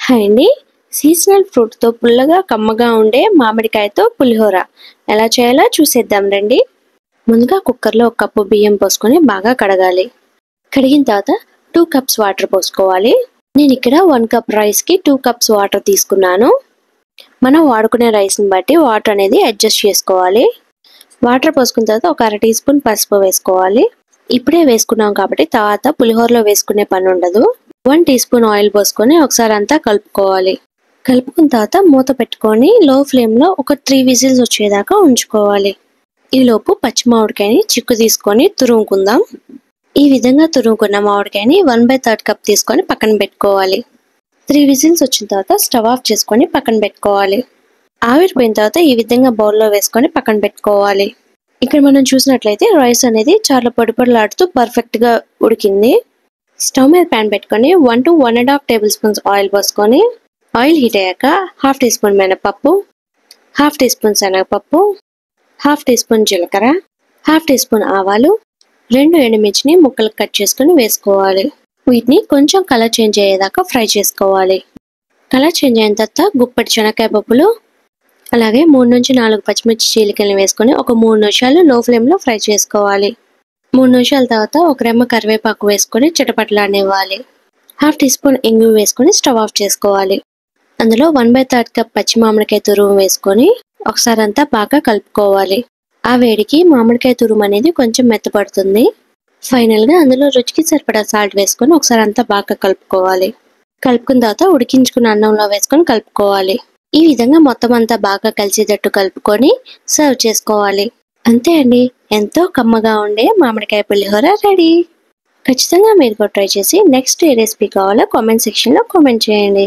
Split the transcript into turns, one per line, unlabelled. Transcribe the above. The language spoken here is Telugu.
హాయ్ అండి. సీజనల్ ఫ్రూట్‌తో పుల్లగా, కమ్మగా ఉండే మామిడికాయతో పులిహోర ఎలా చేయాలో చూసేద్దాం రండి. ముందుగా కుక్కర్‌లో ఒక కప్పు బియ్యం పోసుకొని బాగా కడగాలి. కడిగిన తర్వాత 2 కప్స్ వాటర్ పోసుకోవాలి. నేను ఇక్కడ 1 కప్ రైస్‌కి 2 కప్స్ వాటర్ తీసుకున్నాను. మనం వాడుకునే రైస్‌ని బట్టి వాటర్ అనేది అడ్జస్ట్ చేసుకోవాలి. వాటర్ పోసుకున్న తర్వాత ఒక అర టీ స్పూన్ పసుపు వేసుకోవాలి. ఇప్పుడే వేసుకున్నాం కాబట్టి తర్వాత పులిహోరలో వేసుకునే పని ఉండదు. 1 టీ స్పూన్ ఆయిల్ పోసుకొని ఒకసారి అంతా కలుపుకోవాలి. కలుపుకున్న తర్వాత మూత పెట్టుకొని లో ఫ్లేమ్లో ఒక 3 విజిల్స్ వచ్చేదాకా ఉంచుకోవాలి. ఈలోపు పచ్చి మామిడికాయని చిక్కు తీసుకొని తురుముకుందాం. ఈ విధంగా తురుముకున్న మామిడికాయని 1/3 కప్ తీసుకొని పక్కన పెట్టుకోవాలి. 3 విజిల్స్ వచ్చిన తర్వాత స్టవ్ ఆఫ్ చేసుకొని పక్కన పెట్టుకోవాలి. ఆవిరిపోయిన తర్వాత ఈ విధంగా బౌల్లో వేసుకొని పక్కన పెట్టుకోవాలి. ఇక్కడ మనం చూసినట్లయితే రైస్ అనేది చాలా పొడిపొడలాడుతూ పర్ఫెక్ట్గా ఉడికింది. స్టవ్ మీద ప్యాన్ పెట్టుకొని 1 to 1.5 టేబుల్ స్పూన్స్ ఆయిల్ పోసుకొని ఆయిల్ హీట్ అయ్యాక హాఫ్ టీ స్పూన్ మినపప్పు, హాఫ్ టీ స్పూన్ శనగపప్పు, హాఫ్ టీ స్పూన్ జీలకర్ర, హాఫ్ టీ స్పూన్ ఆవాలు, 2 ఎండుమిర్చిని ముక్కలు కట్ చేసుకొని వేసుకోవాలి. వీటిని కొంచెం కలర్ చేంజ్ అయ్యేదాకా ఫ్రై చేసుకోవాలి. కలర్ చేంజ్ అయిన తర్వాత గుప్పెడు శనగకాయ పప్పులు, అలాగే 3 నుంచి 4 పచ్చిమిర్చి చీలికల్ని వేసుకొని ఒక 3 నిమిషాలు లో ఫ్లేమ్లో ఫ్రై చేసుకోవాలి. 3 నిమిషాల తర్వాత ఒక రెమ్మ కరివేపాకు వేసుకొని చిటపటలాడనివ్వాలి. హాఫ్ టీ స్పూన్ ఇంగువ వేసుకొని స్టవ్ ఆఫ్ చేసుకోవాలి. అందులో 1/3 కప్ పచ్చి మామిడికాయ తురుము వేసుకొని ఒకసారి అంతా బాగా కలుపుకోవాలి. ఆ వేడికి మామిడికాయ తురుము అనేది కొంచెం మెత్తపడుతుంది. ఫైనల్గా అందులో రుచికి సరిపడా సాల్ట్ వేసుకొని ఒకసారి అంతా బాగా కలుపుకోవాలి. కలుపుకున్న తర్వాత ఉడికించుకున్న అన్నంలో వేసుకొని కలుపుకోవాలి. ఈ విధంగా మొత్తం అంతా బాగా కలిసేటట్టు కలుపుకొని సర్వ్ చేసుకోవాలి. అంతే అండి, ఎంతో కమ్మగా ఉండే మామిడికాయ పులిహోర రెడీ. ఖచ్చితంగా మీరు కూడా ట్రై చేసి నెక్స్ట్ ఏ రెసిపీ కావాలో కామెంట్ సెక్షన్లో కామెంట్ చేయండి.